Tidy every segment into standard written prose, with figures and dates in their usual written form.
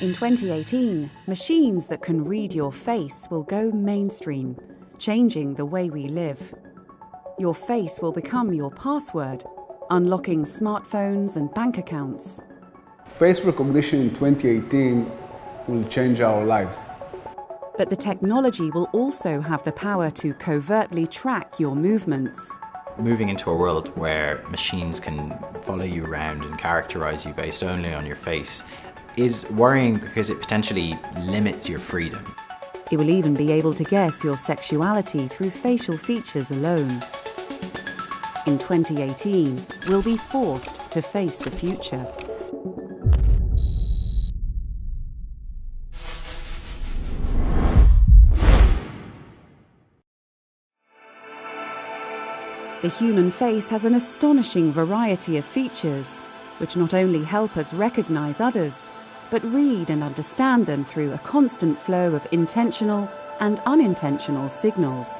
In 2018, machines that can read your face will go mainstream, changing the way we live. Your face will become your password, unlocking smartphones and bank accounts. Face recognition in 2018 will change our lives. But the technology will also have the power to covertly track your movements. Moving into a world where machines can follow you around and characterize you based only on your face is worrying because it potentially limits your freedom. It will even be able to guess your sexuality through facial features alone. In 2018, we'll be forced to face the future. The human face has an astonishing variety of features, which not only help us recognize others, but read and understand them through a constant flow of intentional and unintentional signals.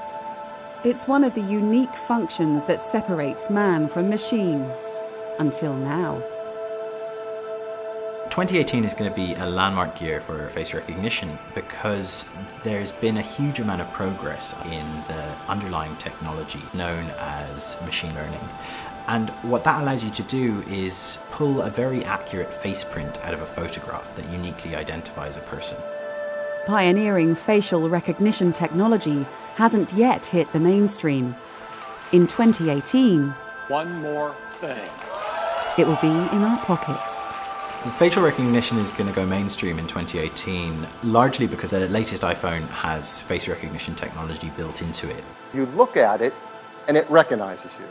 It's one of the unique functions that separates man from machine, until now. 2018 is going to be a landmark year for face recognition because there's been a huge amount of progress in the underlying technology known as machine learning. And what that allows you to do is pull a very accurate face print out of a photograph that uniquely identifies a person. Pioneering facial recognition technology hasn't yet hit the mainstream. In 2018, one more thing. It will be in our pockets. Facial recognition is going to go mainstream in 2018, largely because the latest iPhone has face recognition technology built into it. You look at it and it recognizes you.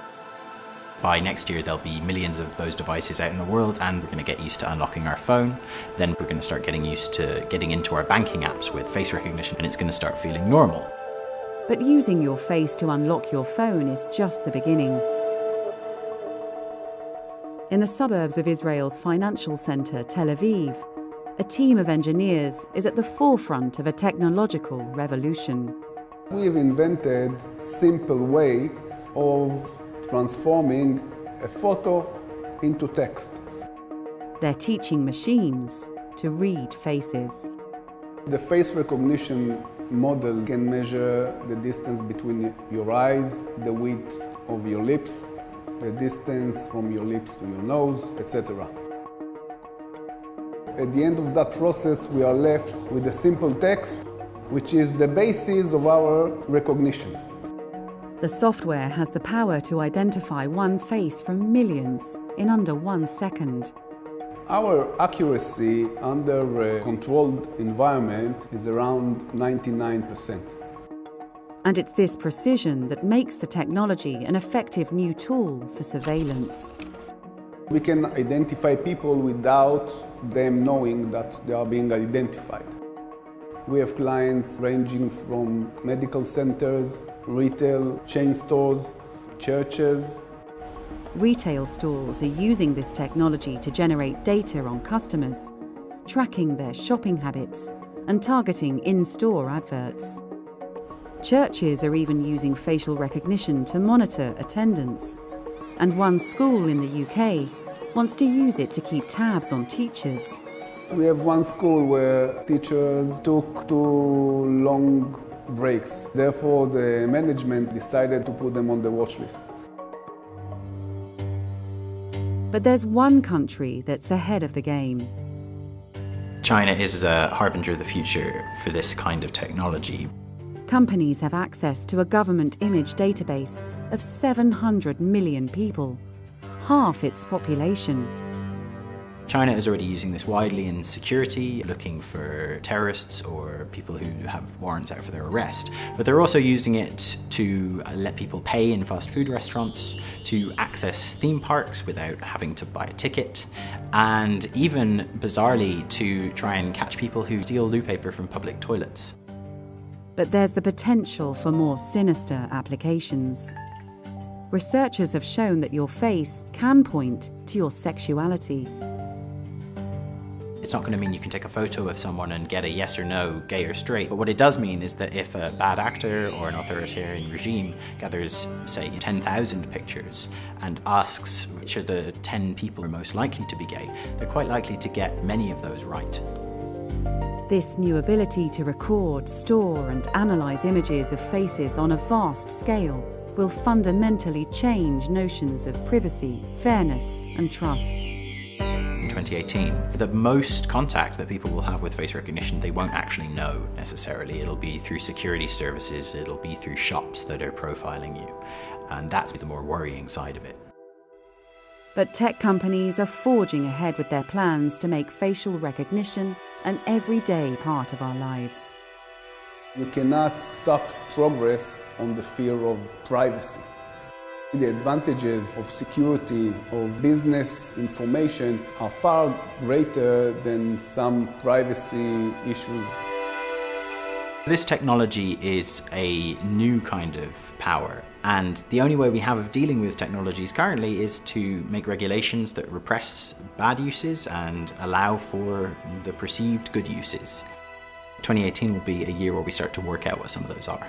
By next year, there'll be millions of those devices out in the world, and we're going to get used to unlocking our phone. Then we're going to start getting used to getting into our banking apps with face recognition, and it's going to start feeling normal. But using your face to unlock your phone is just the beginning. In the suburbs of Israel's financial centre, Tel Aviv, a team of engineers is at the forefront of a technological revolution. We've invented a simple way of transforming a photo into text. They're teaching machines to read faces. The face recognition model can measure the distance between your eyes, the width of your lips, the distance from your lips to your nose, etc. At the end of that process, we are left with a simple text, which is the basis of our recognition. The software has the power to identify one face from millions in under 1 second. Our accuracy under a controlled environment is around 99%. And it's this precision that makes the technology an effective new tool for surveillance. We can identify people without them knowing that they are being identified. We have clients ranging from medical centers, retail chain stores, churches. Retail stores are using this technology to generate data on customers, tracking their shopping habits and targeting in-store adverts. Churches are even using facial recognition to monitor attendance. And one school in the UK wants to use it to keep tabs on teachers. We have one school where teachers took 2 long breaks. Therefore, the management decided to put them on the watch list. But there's one country that's ahead of the game. China is a harbinger of the future for this kind of technology. Companies have access to a government image database of 700 million people, half its population. China is already using this widely in security, looking for terrorists or people who have warrants out for their arrest. But they're also using it to let people pay in fast food restaurants, to access theme parks without having to buy a ticket, and even, bizarrely, to try and catch people who steal loo paper from public toilets. But there's the potential for more sinister applications. Researchers have shown that your face can point to your sexuality. It's not going to mean you can take a photo of someone and get a yes or no, gay or straight. But what it does mean is that if a bad actor or an authoritarian regime gathers, say, 10,000 pictures and asks which are the 10 people who are most likely to be gay, they're quite likely to get many of those right. This new ability to record, store and analyse images of faces on a vast scale will fundamentally change notions of privacy, fairness and trust. In 2018, the most contact that people will have with face recognition, they won't actually know necessarily. It'll be through security services, it'll be through shops that are profiling you. And that's the more worrying side of it. But tech companies are forging ahead with their plans to make facial recognition an everyday part of our lives. You cannot stop progress on the fear of privacy. The advantages of security of business information are far greater than some privacy issues. This technology is a new kind of power, and the only way we have of dealing with technologies currently is to make regulations that repress bad uses and allow for the perceived good uses. 2018 will be a year where we start to work out what some of those are.